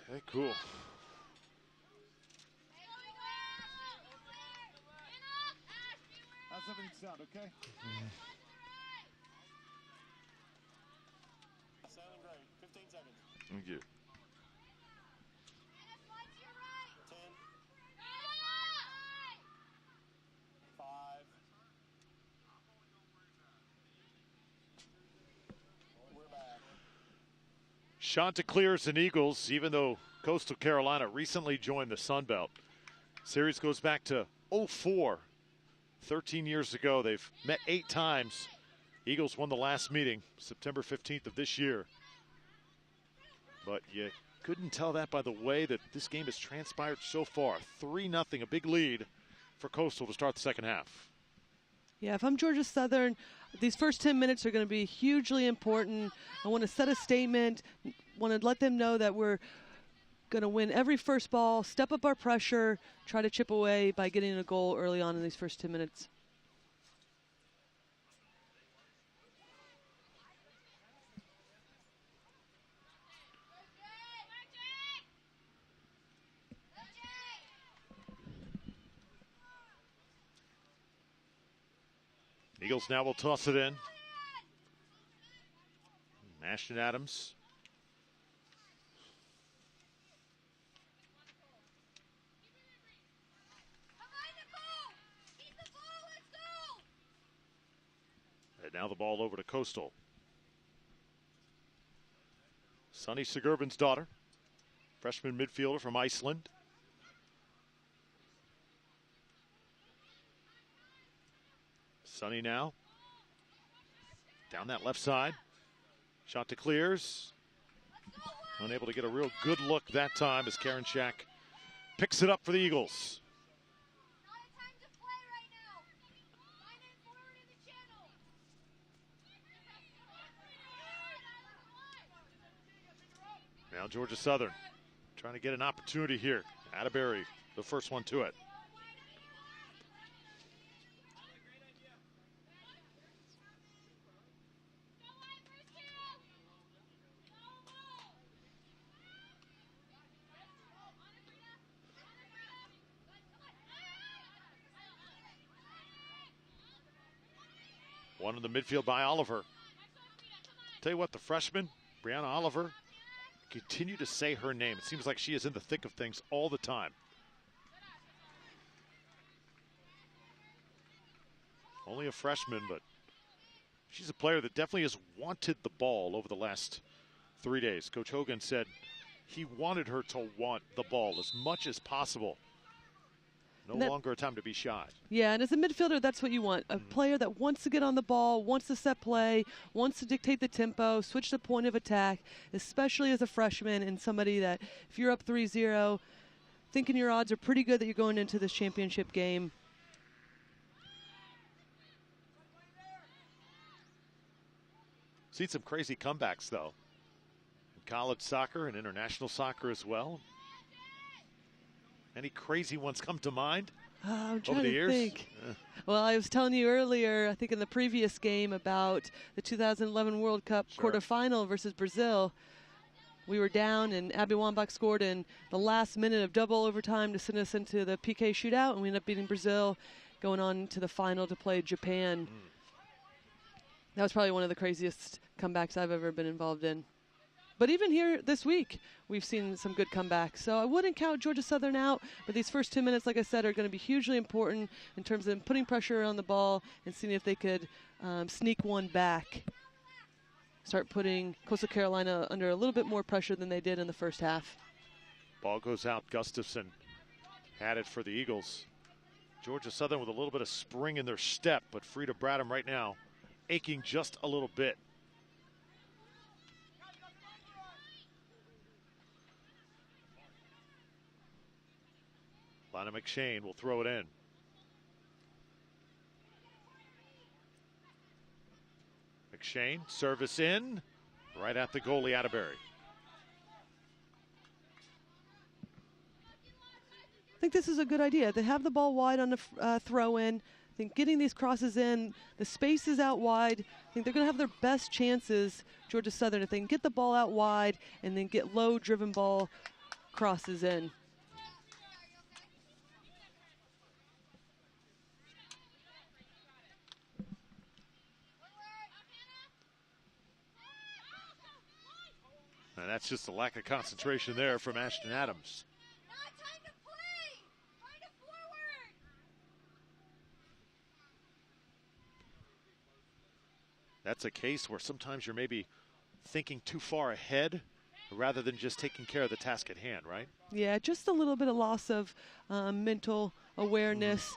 Hey, cool. How's everything sound, okay? Sounding great. 15 seconds. Thank you. 10. 5. We're back. Chanticleers and Eagles, even though Coastal Carolina recently joined the Sunbelt. Series goes back to 04. 13 years ago. They've met 8 times. Eagles won the last meeting September 15th of this year. But you couldn't tell that by the way that this game has transpired so far. 3-0, a big lead for Coastal to start the second half. Yeah, if I'm Georgia Southern, these first 10 minutes are going to be hugely important. I want to set a statement, want to let them know that we're going to win every first ball, step up our pressure, try to chip away by getting a goal early on in these first 10 minutes. Eagles now will toss it in. Ashton Adams. And now the ball over to Coastal. Sunny Sigurban's daughter, freshman midfielder from Iceland. Sunny now. Down that left side. Shot to clears. Unable to get a real good look that time as Karen Shack picks it up for the Eagles. Now Georgia Southern trying to get an opportunity here. Atterbury, the first one to it. One in the midfield by Oliver. Tell you what, the freshman, Brianna Oliver, continue to say her name. It seems like she is in the thick of things all the time. Only a freshman, but she's a player that definitely has wanted the ball over the last 3 days. Coach Hogan said he wanted her to want the ball as much as possible. No longer a time to be shy. Yeah, and as a midfielder, that's what you want. A player that wants to get on the ball, wants to set play, wants to dictate the tempo, switch the point of attack, especially as a freshman and somebody that if you're up 3-0, thinking your odds are pretty good that you're going into this championship game. Seen some crazy comebacks, though. In college soccer and international soccer as well. Any crazy ones come to mind I'm over trying the to years? think. Well, I was telling you earlier, I think in the previous game about the 2011 World Cup quarterfinal versus Brazil. We were down, and Abby Wambach scored in the last minute of double overtime to send us into the PK shootout, and we ended up beating Brazil, going on to the final to play Japan. That was probably one of the craziest comebacks I've ever been involved in. But even here this week, we've seen some good comebacks. So I wouldn't count Georgia Southern out, but these first 2 minutes, like I said, are going to be hugely important in terms of putting pressure on the ball and seeing if they could sneak one back. Start putting Coastal Carolina under a little bit more pressure than they did in the first half. Ball goes out. Gustafson had it for the Eagles. Georgia Southern with a little bit of spring in their step, but Frida Bradham right now aching just a little bit. Lana McShane will throw it in. McShane, service in, right at the goalie, Atterbury. I think this is a good idea. They have the ball wide on the throw-in. I think getting these crosses in, the space is out wide. I think they're going to have their best chances, Georgia Southern, if they can get the ball out wide and then get low-driven ball crosses in. And that's just a lack of concentration there from Ashton Adams. That's a case where sometimes you're maybe thinking too far ahead rather than just taking care of the task at hand, right? Yeah, just a little bit of loss of mental awareness.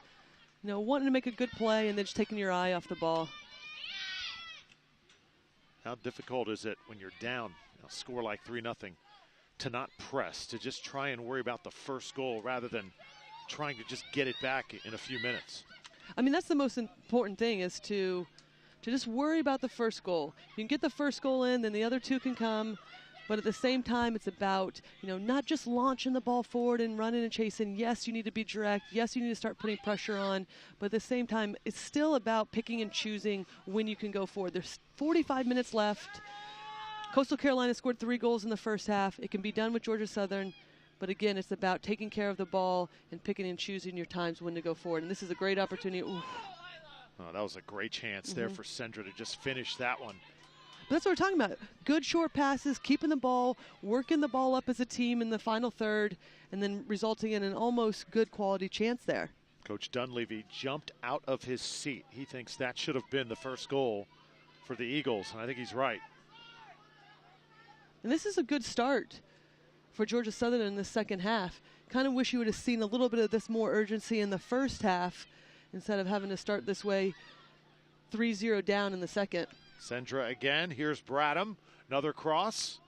You know, wanting to make a good play and then just taking your eye off the ball. How difficult is it when you're down, a score like 3-0, to not press, to just try and worry about the first goal rather than trying to just get it back in a few minutes? I mean, that's the most important thing, is to just worry about the first goal. You can get the first goal in, then the other two can come. But at the same time, it's about, you know, not just launching the ball forward and running and chasing. Yes, you need to be direct. Yes, you need to start putting pressure on. But at the same time, it's still about picking and choosing when you can go forward. There's 45 minutes left. Coastal Carolina scored 3 goals in the first half. It can be done with Georgia Southern. But again, it's about taking care of the ball and picking and choosing your times when to go forward. And this is a great opportunity. Oof. Oh, that was a great chance there for Sendra to just finish that one. But that's what we're talking about. Good short passes, keeping the ball, working the ball up as a team in the final third, and then resulting in an almost good quality chance there. Coach Dunleavy jumped out of his seat. He thinks that should have been the first goal for the Eagles, and I think he's right. And this is a good start for Georgia Southern in the second half. Kind of wish you would have seen a little bit of this more urgency in the first half instead of having to start this way 3-0 down in the second. Sendra again. Here's Bradham. Another cross.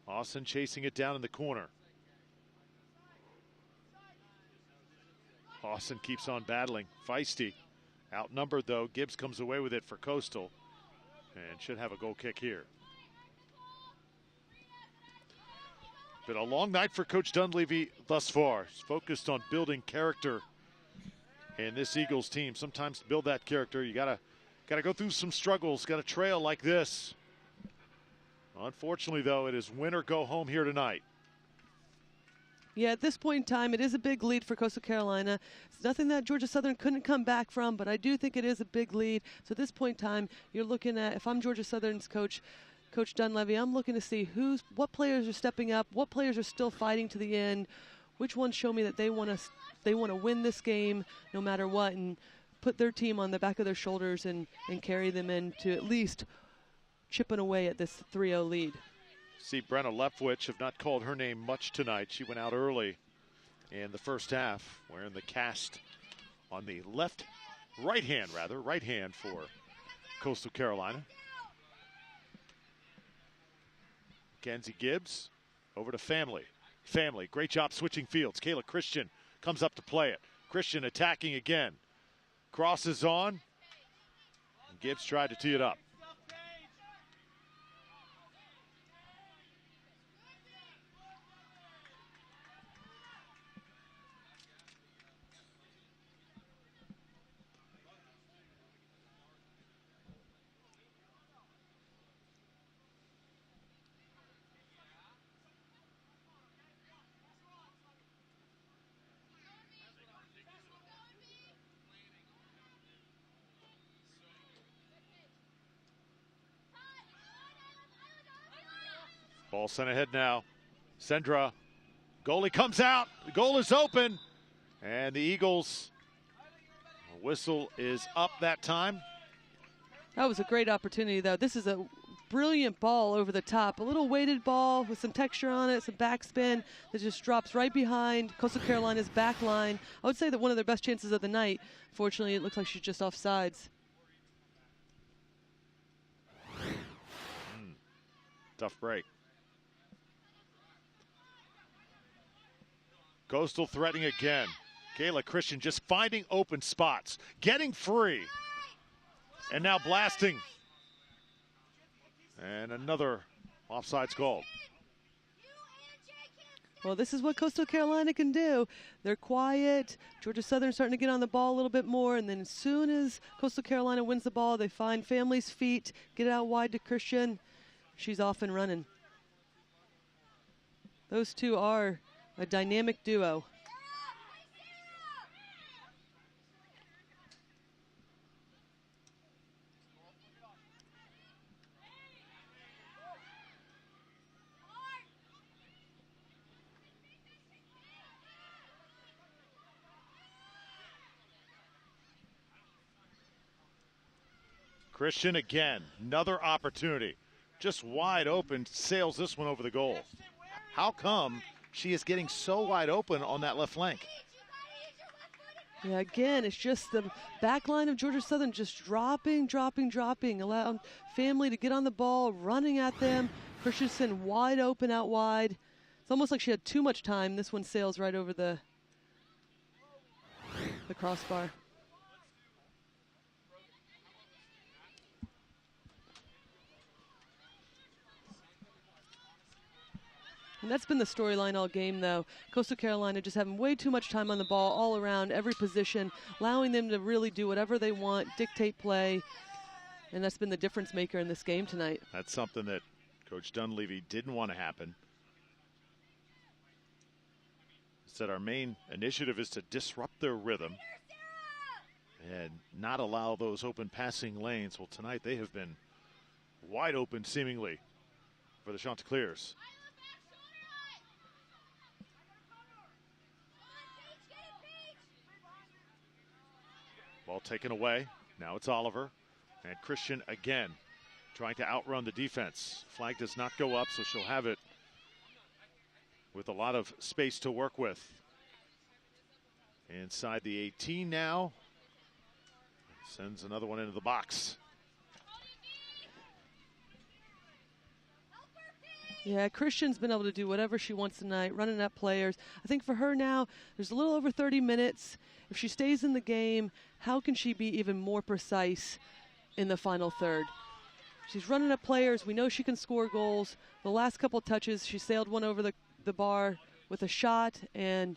Austin chasing it down in the corner. Austin keeps on battling. Feisty. Outnumbered, though. Gibbs comes away with it for Coastal and should have a goal kick here. Been a long night for Coach Dunleavy thus far. He's focused on building character in this Eagles team. Sometimes to build that character, you gotta go through some struggles, got a trail like this. Unfortunately, though, it is win or go home here tonight. Yeah, at this point in time, it is a big lead for Coastal Carolina. It's nothing that Georgia Southern couldn't come back from, but I do think it is a big lead. So at this point in time, you're looking at, if I'm Georgia Southern's coach, Coach Dunleavy, I'm looking to see what players are stepping up, what players are still fighting to the end, which ones show me that they want to win this game no matter what, and put their team on the back of their shoulders and carry them into at least chipping away at this 3-0 lead. See, Brenna Leftwich have not called her name much tonight. She went out early in the first half, wearing the cast on the right hand for Coastal Carolina. Kenzie Gibbs over to Family. Family, great job switching fields. Kayla Christian comes up to play it. Christian attacking again. Crosses on. And Gibbs tried to tee it up. Ball sent ahead now. Sendra. Goalie comes out. The goal is open. And the Eagles, whistle is up that time. That was a great opportunity, though. This is a brilliant ball over the top. A little weighted ball with some texture on it, some backspin that just drops right behind Coastal Carolina's back line. I would say that one of their best chances of the night. Fortunately, it looks like she's just offsides. Tough break. Coastal threatening again. Kayla Christian just finding open spots, getting free, and now blasting. And another offsides called. Well, this is what Coastal Carolina can do. They're quiet. Georgia Southern starting to get on the ball a little bit more, and then as soon as Coastal Carolina wins the ball, they find Family's feet, get it out wide to Christian. She's off and running. Those two are a dynamic duo. Christian again, another opportunity. Just wide open, sails this one over the goal. How come she is getting so wide open on that left flank? Yeah, again, it's just the back line of Georgia Southern just dropping, allowing Family to get on the ball, running at them. Christensen wide open out wide. It's almost like she had too much time. This one sails right over the crossbar. And that's been the storyline all game, though. Coastal Carolina just having way too much time on the ball all around, every position, allowing them to really do whatever they want, dictate play. And that's been the difference maker in this game tonight. That's something that Coach Dunleavy didn't want to happen. He said our main initiative is to disrupt their rhythm and not allow those open passing lanes. Well, tonight they have been wide open, seemingly, for the Chanticleers. Ball taken away. Now it's Oliver. And Christian again trying to outrun the defense. Flag does not go up, so she'll have it with a lot of space to work with. Inside the 18 now. Sends another one into the box. Yeah, Christian's been able to do whatever she wants tonight, running at players. I think for her now, there's a little over 30 minutes. If she stays in the game, how can she be even more precise in the final third? She's running at players. We know she can score goals. The last couple touches, she sailed one over the bar with a shot, and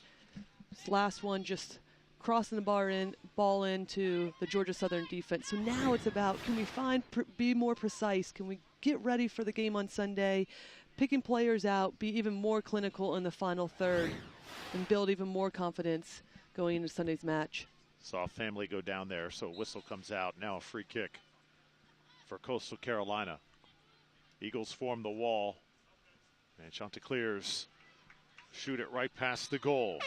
this last one just crossing the ball into the Georgia Southern defense. So now it's about, can we be more precise? Can we get ready for the game on Sunday? Picking players out, be even more clinical in the final third, and build even more confidence going into Sunday's match. Saw Family go down there, so whistle comes out. Now a free kick for Coastal Carolina. Eagles form the wall, and Chanticleers shoot it right past the goal.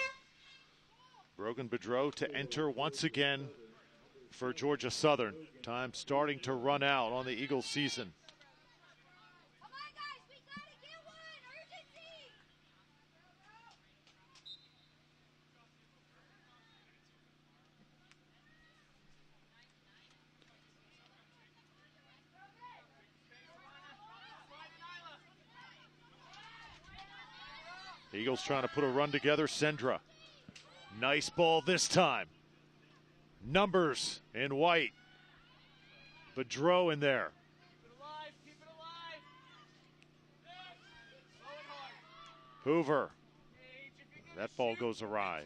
Brogan Bedreau to enter once again for Georgia Southern. Time starting to run out on the Eagles season. Eagles trying to put a run together. Sendra. Nice ball this time. Numbers in white. Bedreau in there. Keep it alive. Hoover. That ball goes awry.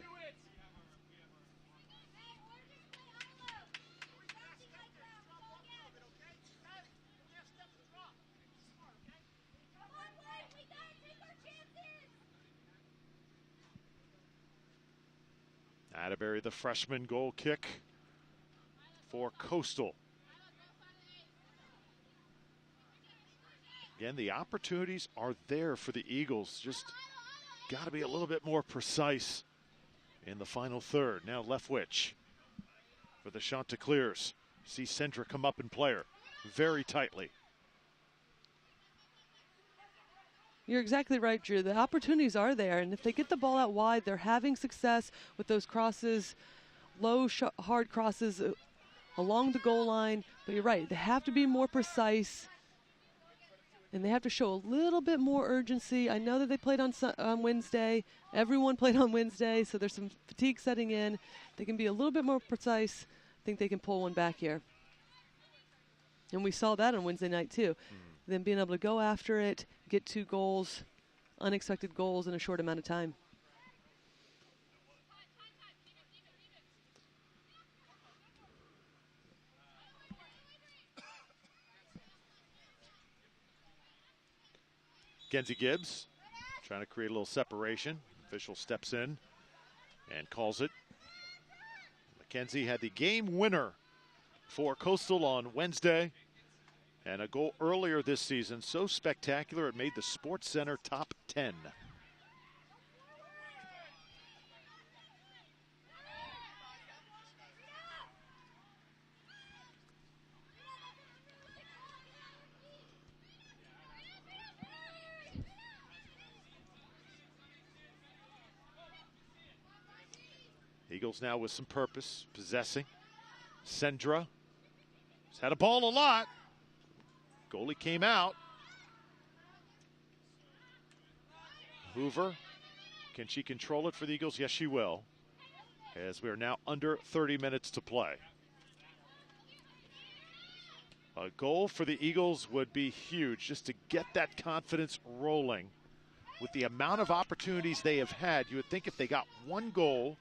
Atterbury, the freshman goal kick for Coastal. Again, the opportunities are there for the Eagles. Just got to be a little bit more precise in the final third. Now Leftwich for the Chanticleers. See Sendra come up and play her very tightly. You're exactly right, Drew. The opportunities are there, and if they get the ball out wide, they're having success with those crosses, low, hard crosses along the goal line. But you're right, they have to be more precise, and they have to show a little bit more urgency. I know that they played on Wednesday. Everyone played on Wednesday, so there's some fatigue setting in. They can be a little bit more precise. I think they can pull one back here. And we saw that on Wednesday night, too. Them being able to go after it, get 2 goals, unexpected goals in a short amount of time. Kenzie Gibbs trying to create a little separation. Official steps in and calls it. Mackenzie had the game winner for Coastal on Wednesday, and a goal earlier this season so spectacular it made the Sports Center top 10. Eagles now with some purpose, possessing. Sendra has had a ball a lot. Goalie came out. Hoover, can she control it for the Eagles? Yes, she will, as we are now under 30 minutes to play. A goal for the Eagles would be huge just to get that confidence rolling. With the amount of opportunities they have had, you would think if they got 1 goal,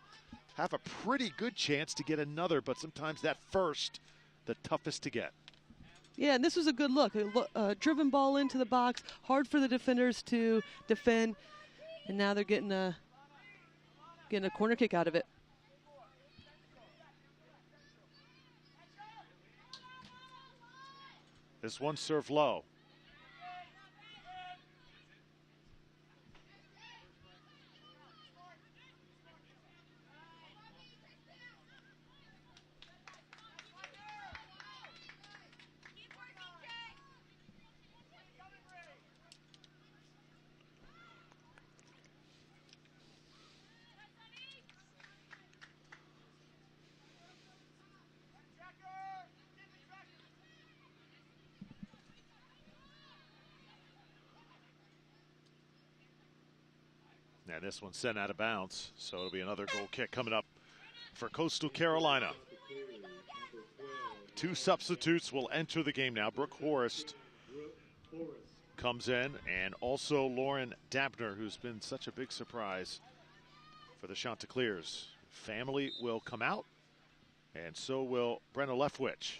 have a pretty good chance to get another, but sometimes that first, the toughest to get. Yeah, and this was a good look. A driven ball into the box, hard for the defenders to defend, and now they're getting a corner kick out of it. This one served low. And this one sent out of bounds, so it'll be another goal kick coming up for Coastal Carolina. 2 substitutes will enter the game now. Brooke Horst comes in, and also Lauren Dabner, who's been such a big surprise for the Chanticleers. Family will come out, and so will Brenna Leftwich.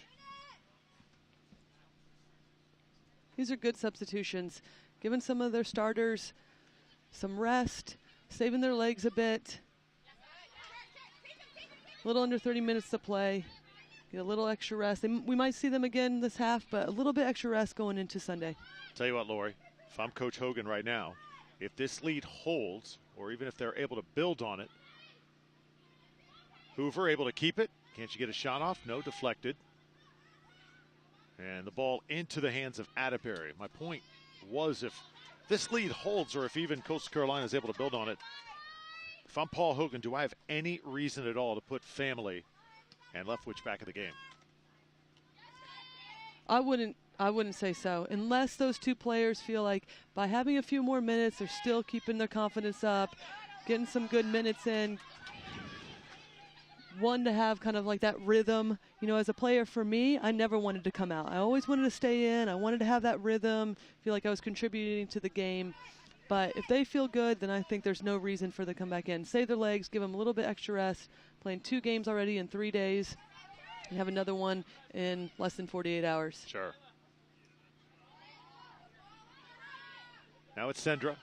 These are good substitutions, giving some of their starters some rest, saving their legs a bit. A little under 30 minutes to play. Get a little extra rest. We might see them again this half, but a little bit extra rest going into Sunday. Tell you what, Lori, if I'm Coach Hogan right now, if this lead holds, or even if they're able to build on it, Hoover able to keep it. Can't she get a shot off? No, deflected. And the ball into the hands of Atterbury. My point was, if this lead holds, or if even Coastal Carolina is able to build on it, if I'm Paul Hogan, do I have any reason at all to put Family and Leftwich back in the game? I wouldn't say so, unless those 2 players feel like by having a few more minutes, they're still keeping their confidence up, getting some good minutes in. One, to have kind of like that rhythm. You know, as a player for me, I never wanted to come out. I always wanted to stay in. I wanted to have that rhythm, feel like I was contributing to the game. But if they feel good, then I think there's no reason for them to come back in. Save their legs, give them a little bit extra rest. Playing 2 games already in 3 days. And have another one in less than 48 hours. Sure. Now it's Sendra.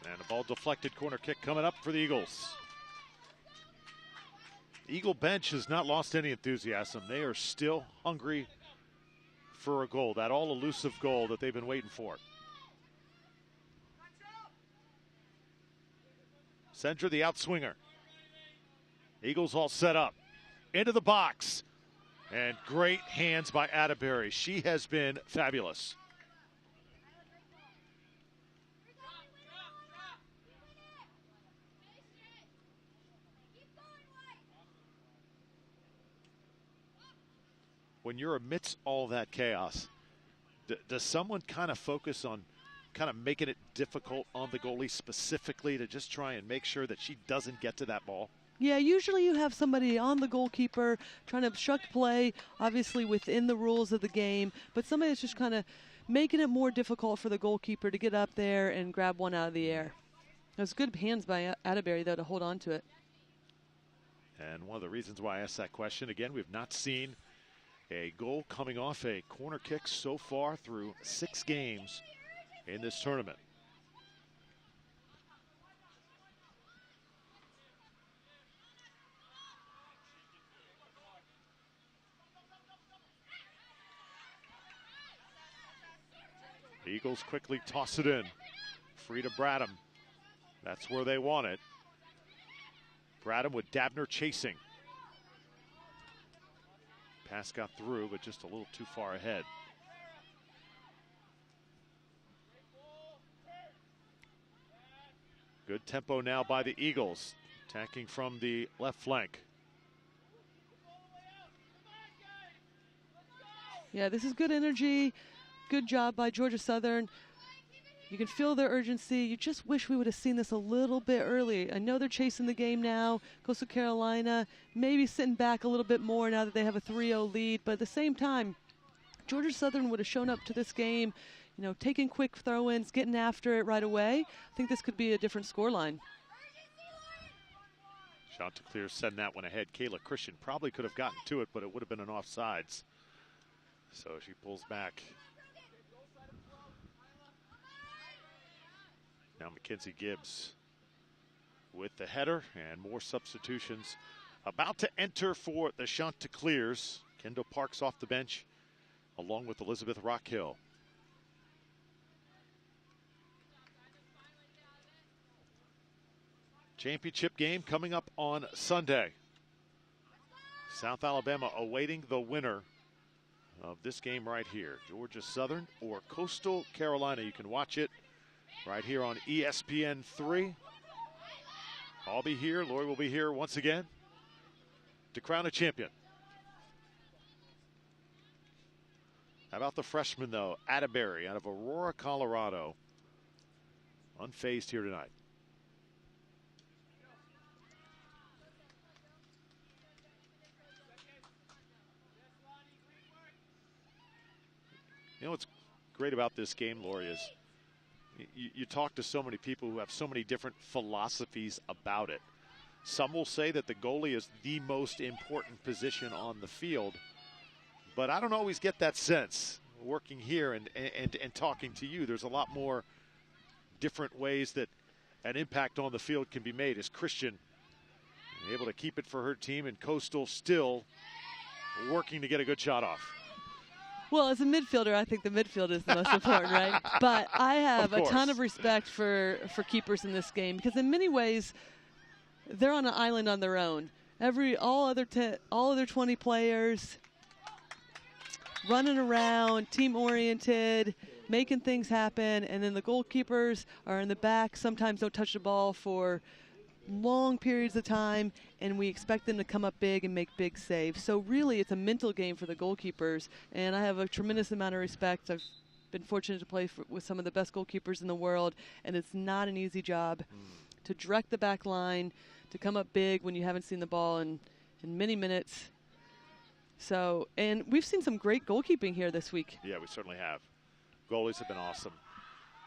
And a ball deflected, corner kick coming up for the Eagles. Eagle bench has not lost any enthusiasm. They are still hungry for a goal, that all elusive goal that they've been waiting for. Sendra, the outswinger. Eagles all set up. Into the box. And great hands by Atterbury. She has been fabulous. When you're amidst all that chaos, does someone kind of focus on kind of making it difficult on the goalie specifically to just try and make sure that she doesn't get to that ball? Yeah, usually you have somebody on the goalkeeper trying to obstruct play, obviously within the rules of the game, but somebody that's just kind of making it more difficult for the goalkeeper to get up there and grab one out of the air. It was good hands by Atterbury, though, to hold on to it. And one of the reasons why I asked that question, again, we've not seen a goal coming off a corner kick so far through 6 games in this tournament. The Eagles quickly toss it in. Free to Bradham. That's where they want it. Bradham with Dabner chasing. Pass got through, but just a little too far ahead. Good tempo now by the Eagles, attacking from the left flank. Yeah, this is good energy. Good job by Georgia Southern. You can feel their urgency. You just wish we would have seen this a little bit earlier. I know they're chasing the game now. Coastal Carolina maybe sitting back a little bit more now that they have a 3-0 lead. But at the same time, Georgia Southern would have shown up to this game, you know, taking quick throw-ins, getting after it right away. I think this could be a different scoreline. Chanticleer send that one ahead. Kayla Christian probably could have gotten to it, but it would have been an offsides. So she pulls back. Now Mackenzie Gibbs with the header and more substitutions about to enter for the Chanticleers. Kendall Parks off the bench along with Elizabeth Rockhill. Championship game coming up on Sunday. South Alabama awaiting the winner of this game right here. Georgia Southern or Coastal Carolina. You can watch it right here on ESPN3. I'll be here. Lori will be here once again to crown a champion. How about the freshman, though? Atterbury out of Aurora, Colorado. Unfazed here tonight. You know what's great about this game, Lori, is you talk to so many people who have so many different philosophies about it. Some will say that the goalie is the most important position on the field, but I don't always get that sense working here and talking to you. There's a lot more different ways that an impact on the field can be made. As Christian able to keep it for her team, and Coastal still working to get a good shot off. Well, as a midfielder, I think the midfield is the most important, right? But I have a ton of respect for keepers in this game because in many ways, they're on an island on their own. All other 20 players running around, team-oriented, making things happen, and then the goalkeepers are in the back, sometimes don't touch the ball for long periods of time, and we expect them to come up big and make big saves. So really, it's a mental game for the goalkeepers, and I have a tremendous amount of respect. I've been fortunate to play with some of the best goalkeepers in the world, and it's not an easy job to direct the back line, to come up big when you haven't seen the ball in many minutes. So, and we've seen some great goalkeeping here this week. Yeah, we certainly have. Goalies have been awesome.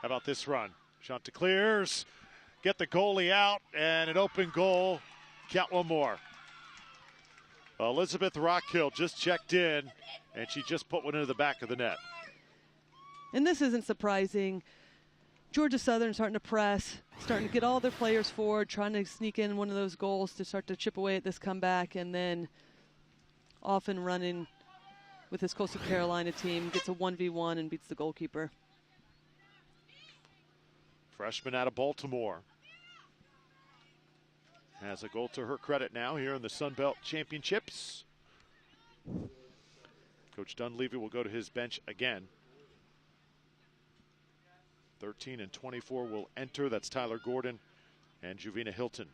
How about this run? Chanticleers get the goalie out, and an open goal. Count one more. Elizabeth Rockhill just checked in, and she just put one into the back of the net. And this isn't surprising. Georgia Southern starting to press, starting to get all their players forward, trying to sneak in one of those goals to start to chip away at this comeback, and then off and running with his Coastal Carolina team. Gets a 1v1 and beats the goalkeeper. Freshman out of Baltimore. Has a goal to her credit now here in the Sunbelt Championships. Coach Dunleavy will go to his bench again. 13 and 24 will enter. That's Tyler Gordon and Juvena Hilton.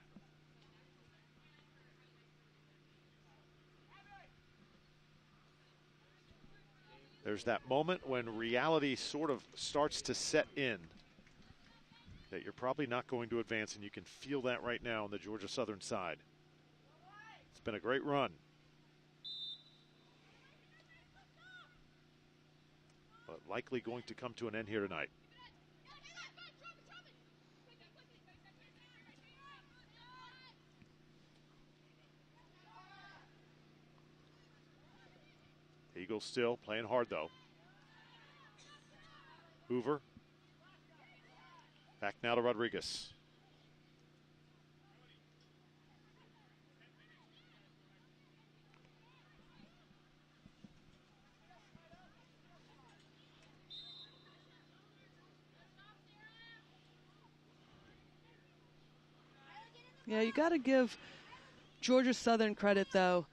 There's that moment when reality sort of starts to set in, that you're probably not going to advance, and you can feel that right now on the Georgia Southern side. It's been a great run. But likely going to come to an end here tonight. Eagles still playing hard, though. Hoover. Back now to Rodriguez. Yeah, you got to give Georgia Southern credit, though.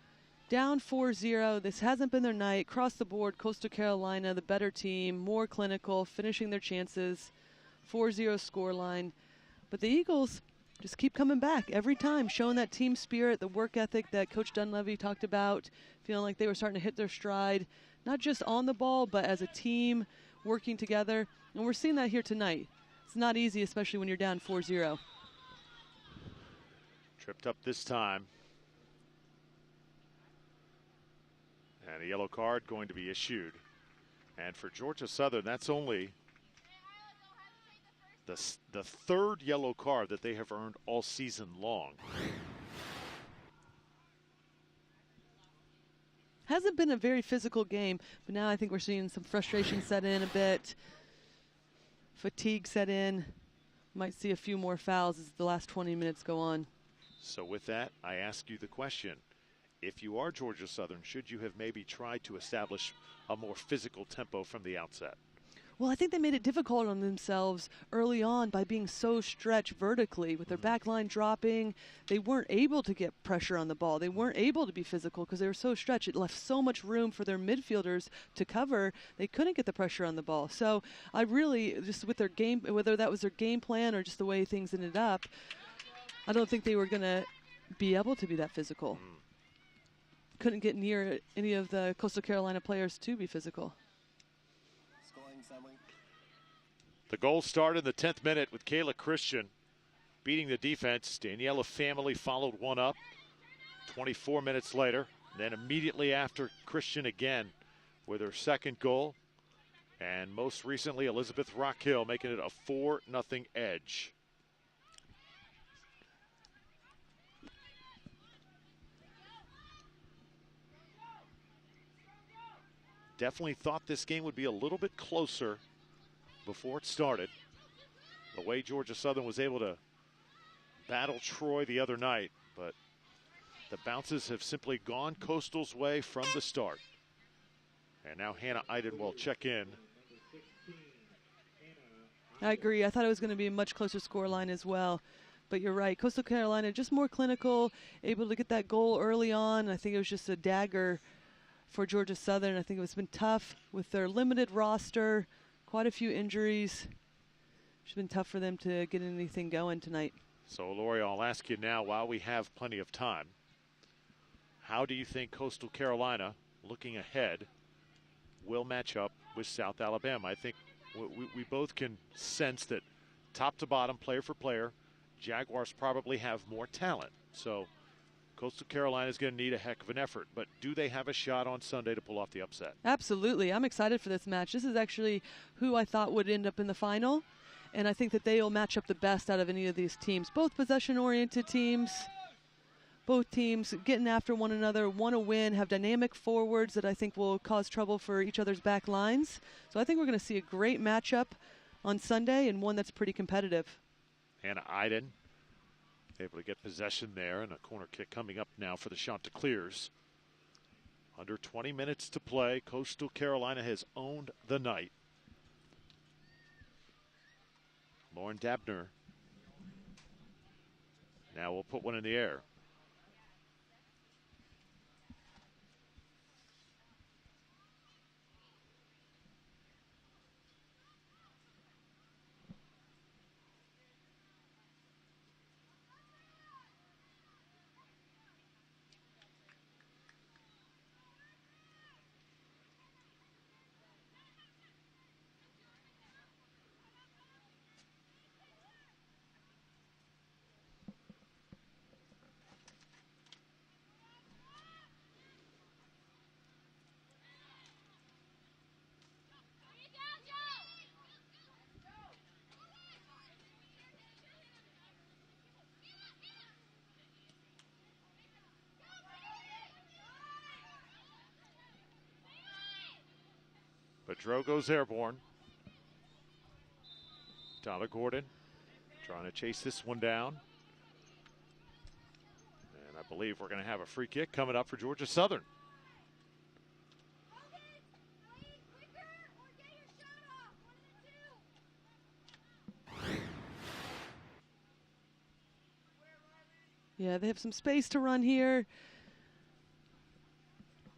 Down 4-0. This hasn't been their night. Across the board, Coastal Carolina, the better team, more clinical, finishing their chances. 4-0 scoreline. But the Eagles just keep coming back every time, showing that team spirit, the work ethic that Coach Dunleavy talked about, feeling like they were starting to hit their stride, not just on the ball, but as a team working together. And we're seeing that here tonight. It's not easy, especially when you're down 4-0. Tripped up this time. And a yellow card going to be issued. And for Georgia Southern, that's only the third yellow card that they have earned all season long. Hasn't been a very physical game, but now I think we're seeing some frustration set in a bit. Fatigue set in. Might see a few more fouls as the last 20 minutes go on. So with that, I ask you the question. If you are Georgia Southern, should you have maybe tried to establish a more physical tempo from the outset? Well, I think they made it difficult on themselves early on by being so stretched vertically with their back line dropping. They weren't able to get pressure on the ball. They weren't able to be physical because they were so stretched. It left so much room for their midfielders to cover. They couldn't get the pressure on the ball. So I really, just with their game, whether that was their game plan or just the way things ended up, I don't think they were going to be able to be that physical. Couldn't get near any of the Coastal Carolina players to be physical. The goal started in the 10th minute with Kayla Christian beating the defense. Daniela Family followed one up 24 minutes later. Then immediately after, Christian again with her second goal. And most recently, Elizabeth Rockhill making it a 4-0 edge. Definitely thought this game would be a little bit closer before it started. The way Georgia Southern was able to battle Troy the other night, but the bounces have simply gone Coastal's way from the start. And now Hannah Iden will check in. I agree. I thought it was going to be a much closer scoreline as well. But you're right. Coastal Carolina just more clinical, able to get that goal early on. I think it was just a dagger for Georgia Southern. I think it's been tough with their limited roster, quite a few injuries. It's been tough for them to get anything going tonight. So, Lori, I'll ask you now, while we have plenty of time, how do you think Coastal Carolina, looking ahead, will match up with South Alabama? I think we both can sense that top to bottom, player for player, Jaguars probably have more talent. So Coastal Carolina is going to need a heck of an effort, but do they have a shot on Sunday to pull off the upset? Absolutely. I'm excited for this match. This is actually who I thought would end up in the final, and I think that they will match up the best out of any of these teams. Both possession-oriented teams, both teams getting after one another, want to win, have dynamic forwards that I think will cause trouble for each other's back lines. So I think we're going to see a great matchup on Sunday and one that's pretty competitive. Hannah Iden able to get possession there, and a corner kick coming up now for the Chanticleers. Under 20 minutes to play. Coastal Carolina has owned the night. Lauren Dabner. Now we'll put one in the air. Bedreau goes airborne. Tyler Gordon trying to chase this one down. And I believe we're going to have a free kick coming up for Georgia Southern. Yeah, they have some space to run here.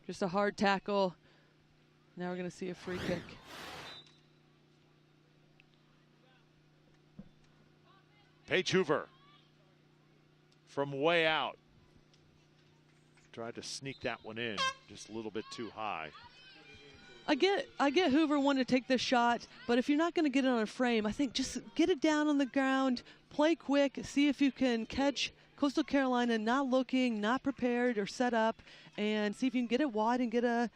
Just a hard tackle. Now we're going to see a free kick. Paige Hoover from way out. Tried to sneak that one in just a little bit too high. I get Hoover wanting to take this shot, but if you're not going to get it on a frame, I think just get it down on the ground, play quick, see if you can catch Coastal Carolina not looking, not prepared or set up, and see if you can get it wide and get a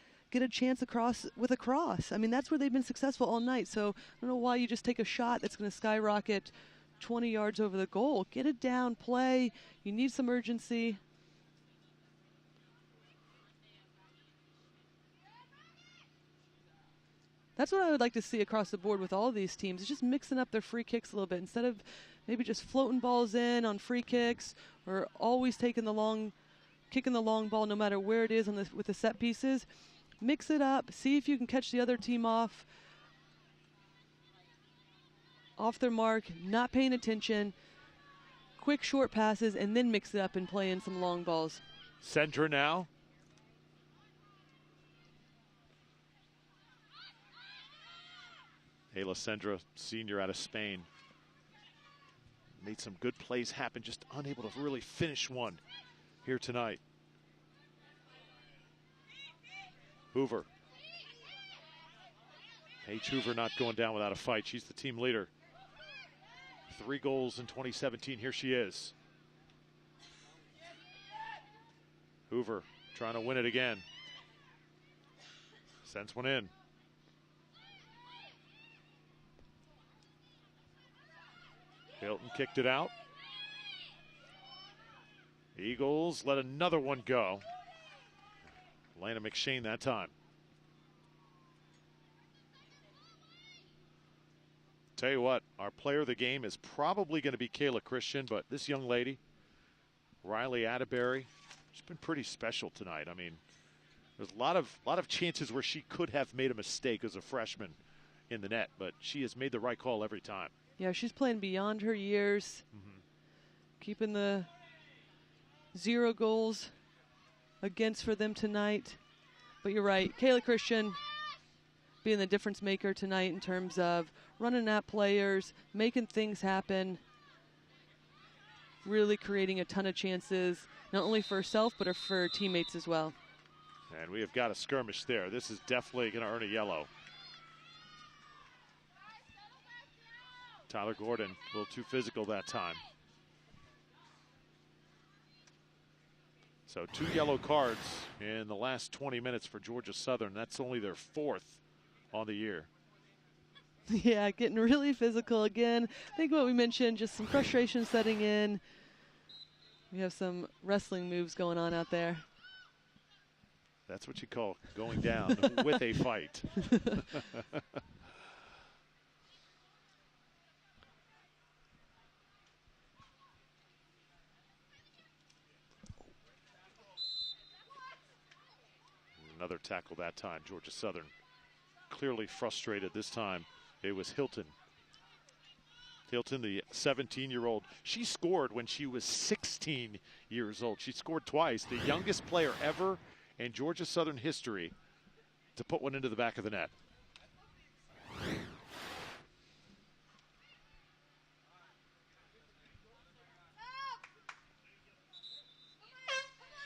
chance across with a cross. I mean, that's where they've been successful all night. So I don't know why you just take a shot that's going to skyrocket 20 yards over the goal. Get it down, play. You need some urgency. That's what I would like to see across the board with all of these teams, is just mixing up their free kicks a little bit instead of maybe just floating balls in on free kicks or always kicking the long ball no matter where it is with the set pieces. Mix it up, see if you can catch the other team off their mark, not paying attention, quick short passes, and then mix it up and play in some long balls. Sendra now. Ayla Sendra, senior out of Spain. Made some good plays happen, just unable to really finish one here tonight. Hoover. Paige Hoover not going down without a fight. She's the team leader. 3 goals in 2017. Here she is. Hoover trying to win it again. Sends one in. Hilton kicked it out. Eagles let another one go. Lana McShane that time. Tell you what, our player of the game is probably going to be Kayla Christian, but this young lady, Riley Atterbury, she's been pretty special tonight. I mean, there's a lot of chances where she could have made a mistake as a freshman in the net, but she has made the right call every time. Yeah, she's playing beyond her years, keeping the 0 goals against for them tonight. But you're right, Kayla Christian being the difference maker tonight in terms of running at players, making things happen, really creating a ton of chances, not only for herself, but for her teammates as well. And we have got a skirmish there. This is definitely going to earn a yellow. Tyler Gordon, a little too physical that time. So 2 yellow cards in the last 20 minutes for Georgia Southern. That's only their 4th on the year. Yeah, getting really physical again. I think what we mentioned, just some frustration setting in. We have some wrestling moves going on out there. That's what you call going down with a fight. Another tackle that time. Georgia Southern clearly frustrated this time. It was Hilton. Hilton, the 17-year-old. She scored when she was 16 years old. She scored twice. The youngest player ever in Georgia Southern history to put one into the back of the net.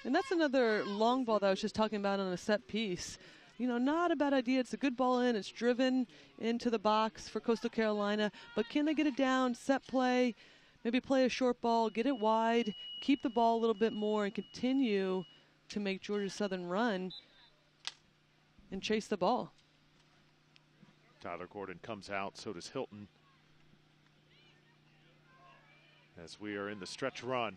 And that's another long ball that I was just talking about on a set piece. You know, not a bad idea. It's a good ball in. It's driven into the box for Coastal Carolina. But can they get it down, set play, maybe play a short ball, get it wide, keep the ball a little bit more, and continue to make Georgia Southern run and chase the ball? Tyler Gordon comes out. So does Hilton. As we are in the stretch run,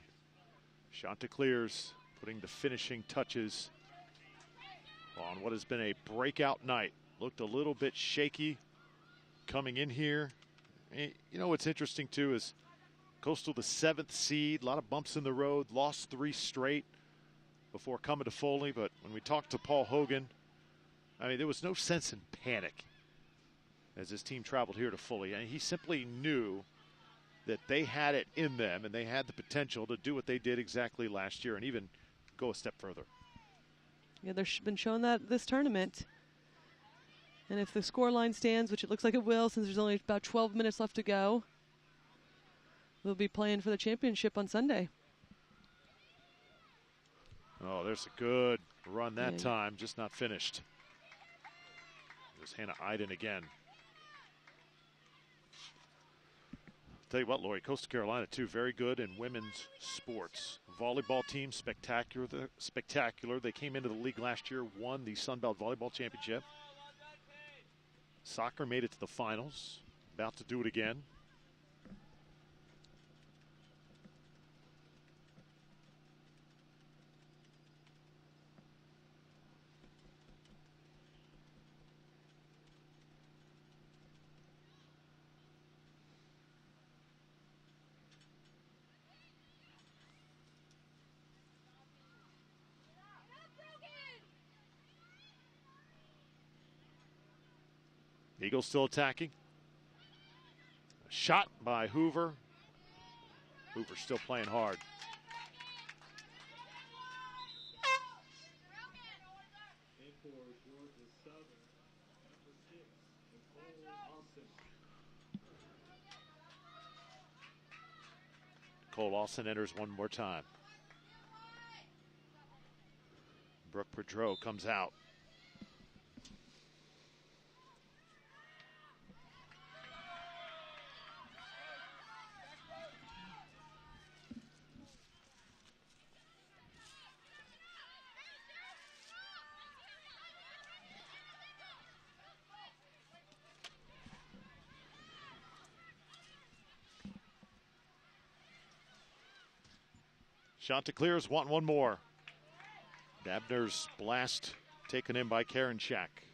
Chanticleers putting the finishing touches on what has been a breakout night. Looked a little bit shaky coming in here. You know what's interesting too is Coastal, the 7th seed, a lot of bumps in the road, lost 3 straight before coming to Foley. But when we talked to Paul Hogan, I mean, there was no sense in panic as his team traveled here to Foley. And he simply knew that they had it in them and they had the potential to do what they did exactly last year and even go a step further. Yeah, they've been showing that this tournament. And if the scoreline stands, which it looks like it will since there's only about 12 minutes left to go, we'll be playing for the championship on Sunday. Oh, there's a good run that time, just not finished. There's Hannah Iden again. Tell you what, Lori, Coastal Carolina, too, very good in women's sports. Volleyball team, spectacular. They came into the league last year, won the Sunbelt Volleyball Championship. Soccer made it to the finals, about to do it again. Eagles still attacking. A shot by Hoover. Hoover still playing hard. Cole Lawson enters one more time. Brooke Pedro comes out. Chanticleers want one more. Dabner's blast taken in by Karen Shack.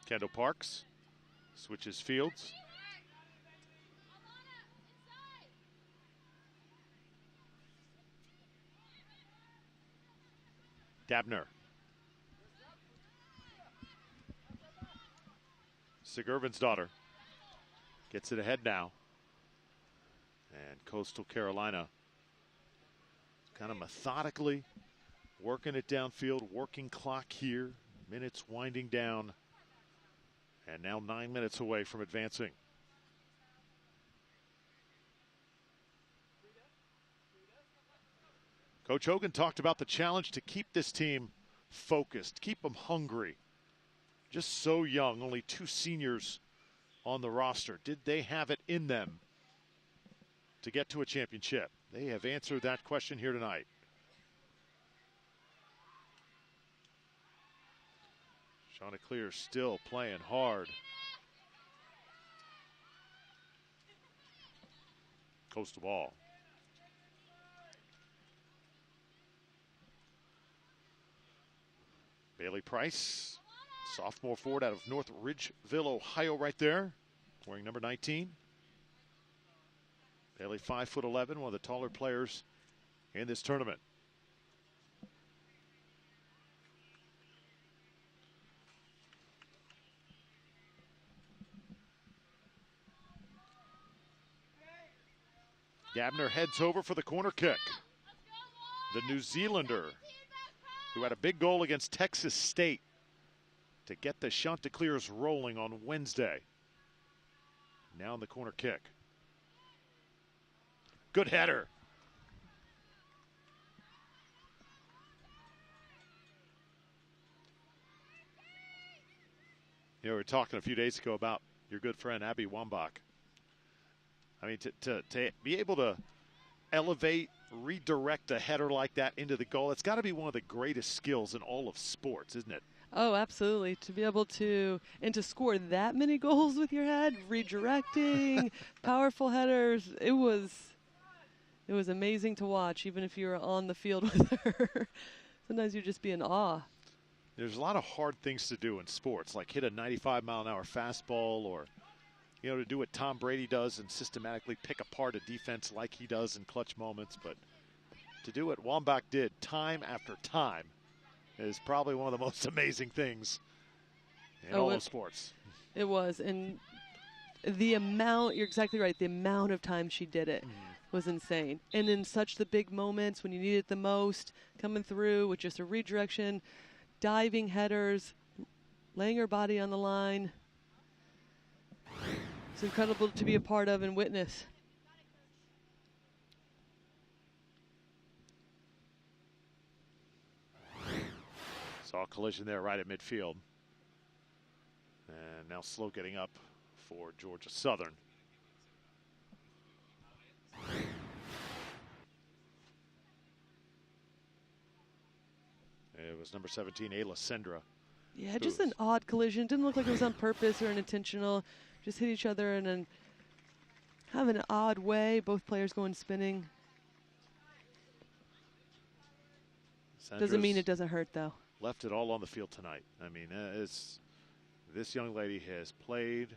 Kendall Parks switches fields. Dabner. Sigurvin's daughter gets it ahead now. And Coastal Carolina kind of methodically working it downfield, working clock here. Minutes winding down. And now 9 minutes away from advancing. Coach Hogan talked about the challenge to keep this team focused, keep them hungry. Just so young, only 2 seniors on the roster. Did they have it in them to get to a championship? They have answered that question here tonight. Chanticleer still playing hard. Coastal ball. Bailey Price, sophomore forward out of North Ridgeville, Ohio, right there, wearing number 19. Bailey 5'11", one of the taller players in this tournament. Gabner heads over for the corner kick. The New Zealander, who had a big goal against Texas State to get the Chanticleers rolling on Wednesday. Now in the corner kick. Good header. You know, we were talking a few days ago about your good friend Abby Wambach. I mean, to be able to elevate, redirect a header like that into the goal, it's got to be one of the greatest skills in all of sports, isn't it? Oh, absolutely. To be able to score that many goals with your head, redirecting, powerful headers, it was amazing to watch, even if you were on the field with her. Sometimes you just be in awe. There's a lot of hard things to do in sports, like hit a 95-mile-an-hour fastball, or to do what Tom Brady does and systematically pick apart a defense like he does in clutch moments. But to do what Wambach did time after time is probably one of the most amazing things in all of sports. It was. And the amount, you're exactly right, the amount of time she did it was insane. And in such the big moments when you need it the most, coming through with just a redirection, diving headers, laying her body on the line. It's incredible to be a part of and witness. Saw a collision there right at midfield. And now slow getting up for Georgia Southern. It was number 17, Ayla Sendra. Yeah, just an odd collision. Didn't look like it was on purpose or unintentional. Just hit each other in an odd way. Both players going spinning. Doesn't mean it doesn't hurt, though. Left it all on the field tonight. I mean, this young lady has played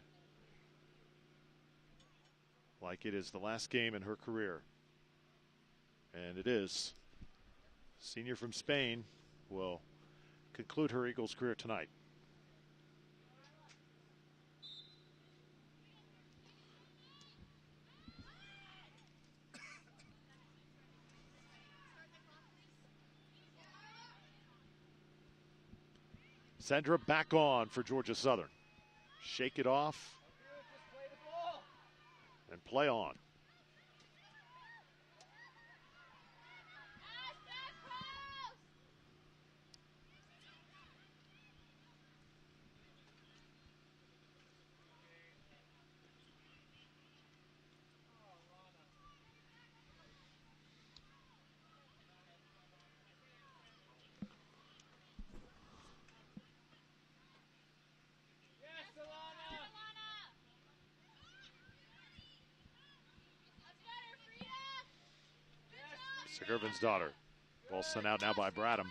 like it is the last game in her career. And it is. Senior from Spain will conclude her Eagles career tonight. Sendra back on for Georgia Southern. Shake it off and play on. Gervin's daughter. Ball sent out now by Bradham.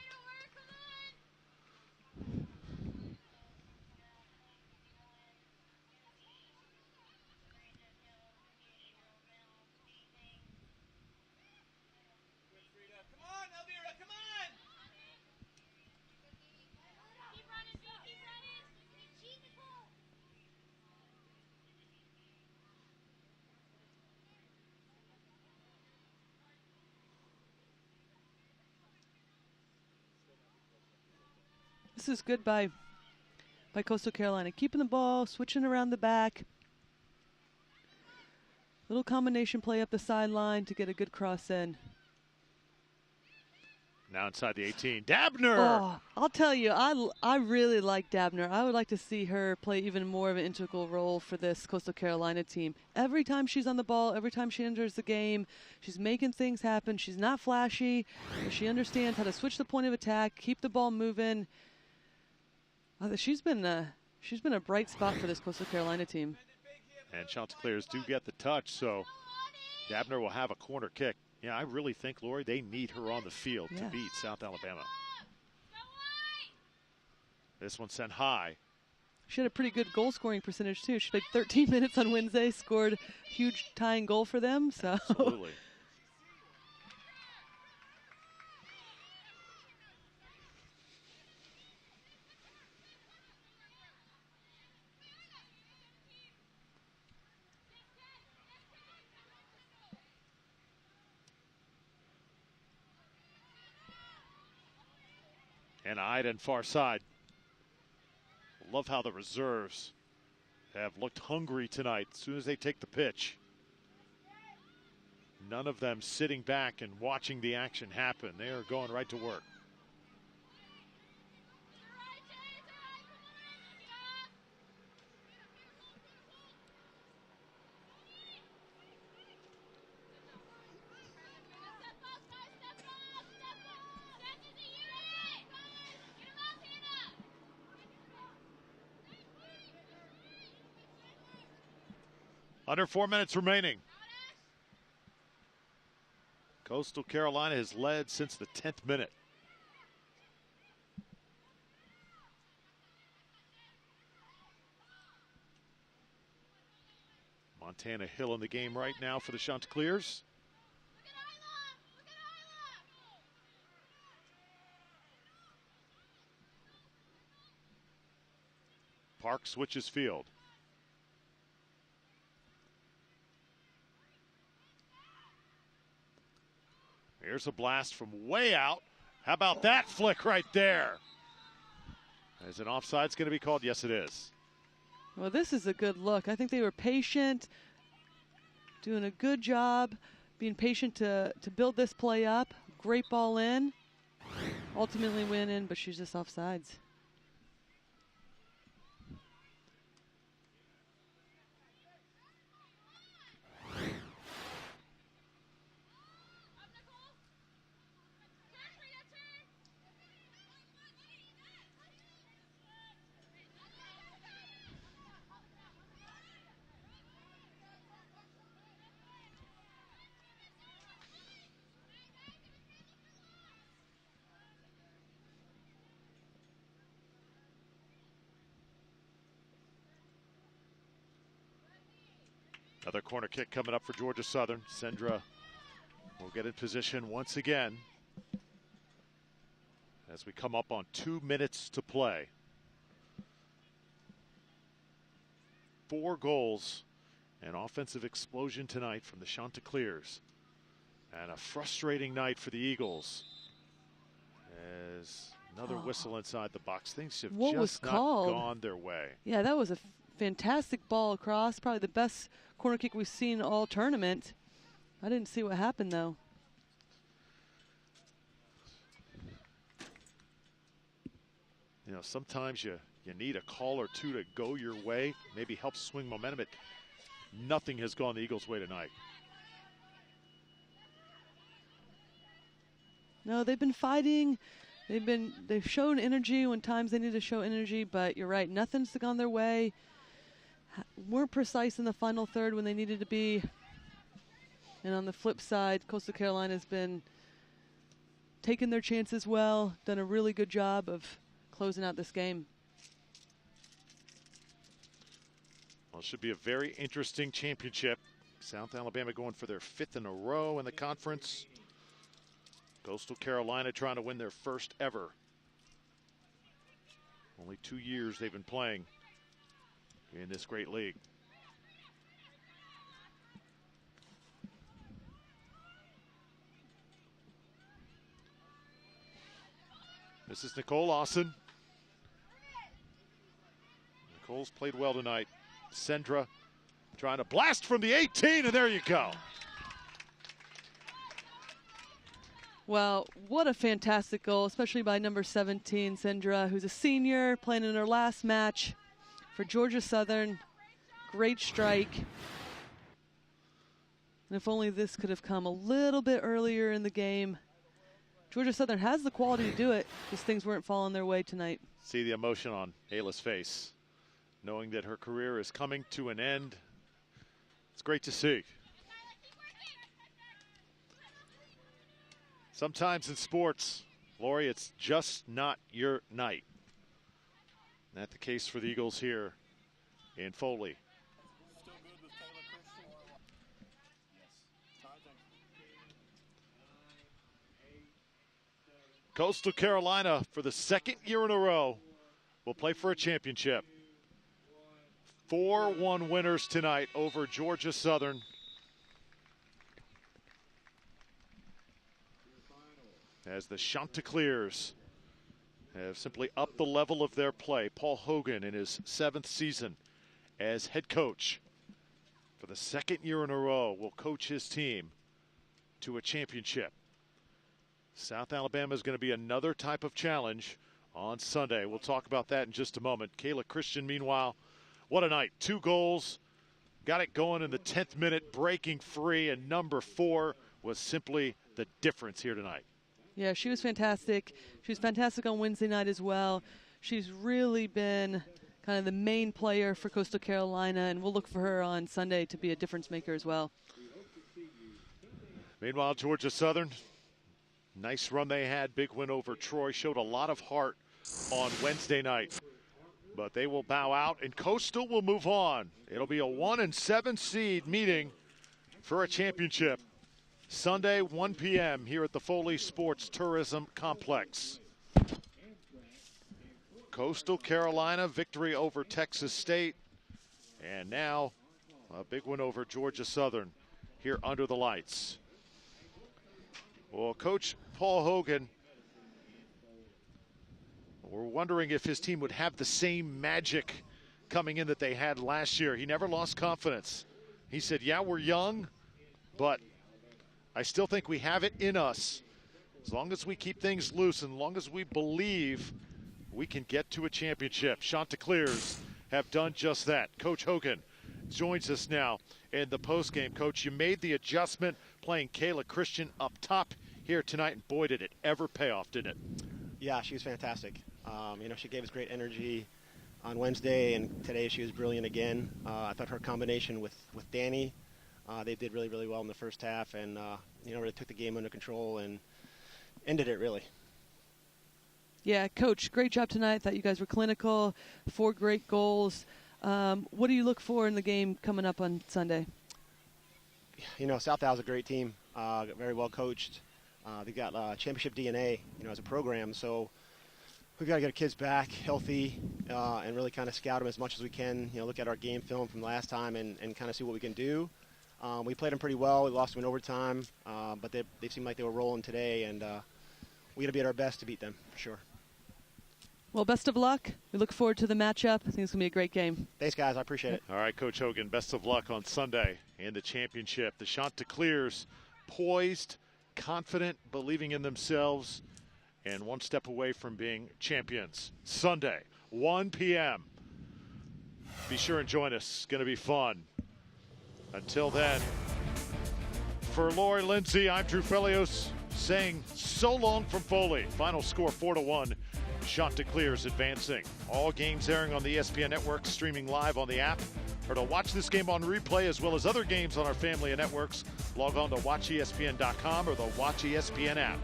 This is good by Coastal Carolina. Keeping the ball, switching around the back. Little combination play up the sideline to get a good cross in. Now inside the 18, Dabner. Oh, I'll tell you, I really like Dabner. I would like to see her play even more of an integral role for this Coastal Carolina team. Every time she's on the ball, every time she enters the game, she's making things happen. She's not flashy, but she understands how to switch the point of attack, keep the ball moving. She's been a bright spot for this Coastal Carolina team. And Chanticleers do get the touch, so Dabner will have a corner kick. Yeah, I really think, Lori, they need her on the field to beat South Alabama. This one sent high. She had a pretty good goal scoring percentage too. She played 13 minutes on Wednesday, scored a huge tying goal for them. So. Absolutely. And Ida and far side. Love how the reserves have looked hungry tonight as soon as they take the pitch. None of them sitting back and watching the action happen. They are going right to work. Under 4 minutes remaining. Coastal Carolina has led since the 10th minute. Montana Hill in the game right now for the Chanticleers. Park switches field. Here's a blast from way out. How about that flick right there? Is an offside's going to be called? Yes, it is. Well, this is a good look. I think they were patient, doing a good job, being patient to build this play up. Great ball in. Ultimately went in, but she's just offsides. Another corner kick coming up for Georgia Southern. Sendra will get in position once again as we come up on 2 minutes to play. 4 goals, an offensive explosion tonight from the Chanticleers, and a frustrating night for the Eagles as another whistle inside the box. Things have just not gone their way. Yeah, that was a fantastic ball across, probably the best corner kick we've seen all tournament. I didn't see what happened though. You know, sometimes you need a call or two to go your way, maybe help swing momentum. Nothing has gone the Eagles' way tonight. No, they've been fighting. They've shown energy when times they need to show energy, but you're right, nothing's gone their way. Weren't precise in the final third when they needed to be. And on the flip side, Coastal Carolina has been taking their chances well, done a really good job of closing out this game. Well, it should be a very interesting championship. South Alabama going for their 5th in a row in the conference. Coastal Carolina trying to win their first ever. Only 2 years they've been playing in this great league. This is Nicole Lawson. Nicole's played well tonight. Sendra trying to blast from the 18, and there you go. Well, what a fantastic goal, especially by number 17, Sendra, who's a senior, playing in her last match for Georgia Southern. Great strike. And if only this could have come a little bit earlier in the game. Georgia Southern has the quality to do it, just things weren't falling their way tonight. See the emotion on Ayla's face, knowing that her career is coming to an end. It's great to see. Sometimes in sports, Lori, it's just not your night. Not the case for the Eagles here in Foley. Coastal Carolina, for the second year in a row, will play for a championship. 4-1 winners tonight over Georgia Southern. As the Chanticleers have simply upped the level of their play. Paul Hogan in his 7th season as head coach for the second year in a row will coach his team to a championship. South Alabama is going to be another type of challenge on Sunday. We'll talk about that in just a moment. Kayla Christian, meanwhile, what a night. 2 goals, got it going in the 10th minute, breaking free, and number 4 was simply the difference here tonight. Yeah, she was fantastic. She was fantastic on Wednesday night as well. She's really been kind of the main player for Coastal Carolina, and we'll look for her on Sunday to be a difference maker as well. Meanwhile, Georgia Southern, nice run they had. Big win over Troy. Showed a lot of heart on Wednesday night. But they will bow out, and Coastal will move on. It'll be a 1-7 seed meeting for a championship. Sunday, 1 p.m. here at the Foley Sports Tourism Complex. Coastal Carolina, victory over Texas State. And now a big win over Georgia Southern here under the lights. Well, Coach Paul Hogan, we're wondering if his team would have the same magic coming in that they had last year. He never lost confidence. He said, yeah, we're young, but I still think we have it in us. As long as we keep things loose and as long as we believe we can get to a championship. Chanticleers have done just that. Coach Hogan joins us now in the postgame. Coach, you made the adjustment playing Kayla Christian up top here tonight, and boy, did it ever pay off, didn't it? Yeah, she was fantastic. She gave us great energy on Wednesday, and today she was brilliant again. I thought her combination with Danny, they did really, really well in the first half, and really took the game under control and ended it, really. Yeah, Coach, great job tonight. Thought you guys were clinical, 4 great goals. What do you look for in the game coming up on Sunday? South Al's a great team, very well coached. They've got championship DNA, as a program, so we've got to get our kids back healthy and really kind of scout them as much as we can. Look at our game film from last time and kind of see what we can do. We played them pretty well. We lost them in overtime, but they seemed like they were rolling today, and we got to be at our best to beat them for sure. Well, best of luck. We look forward to the matchup. I think it's going to be a great game. Thanks, guys. I appreciate it. All right, Coach Hogan, best of luck on Sunday in the championship. The Chanticleers poised, confident, believing in themselves, and one step away from being champions. Sunday, 1 p.m. Be sure and join us. It's going to be fun. Until then, for Lori Lindsay, I'm Drew Felios saying so long from Foley. Final score 4-1. Chanticleers advancing. All games airing on the ESPN network, streaming live on the app. Or to watch this game on replay as well as other games on our family of networks, log on to watchespn.com or the Watch ESPN app.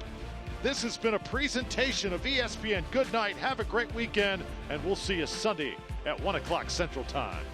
This has been a presentation of ESPN. Good night, have a great weekend, and we'll see you Sunday at 1 o'clock Central Time.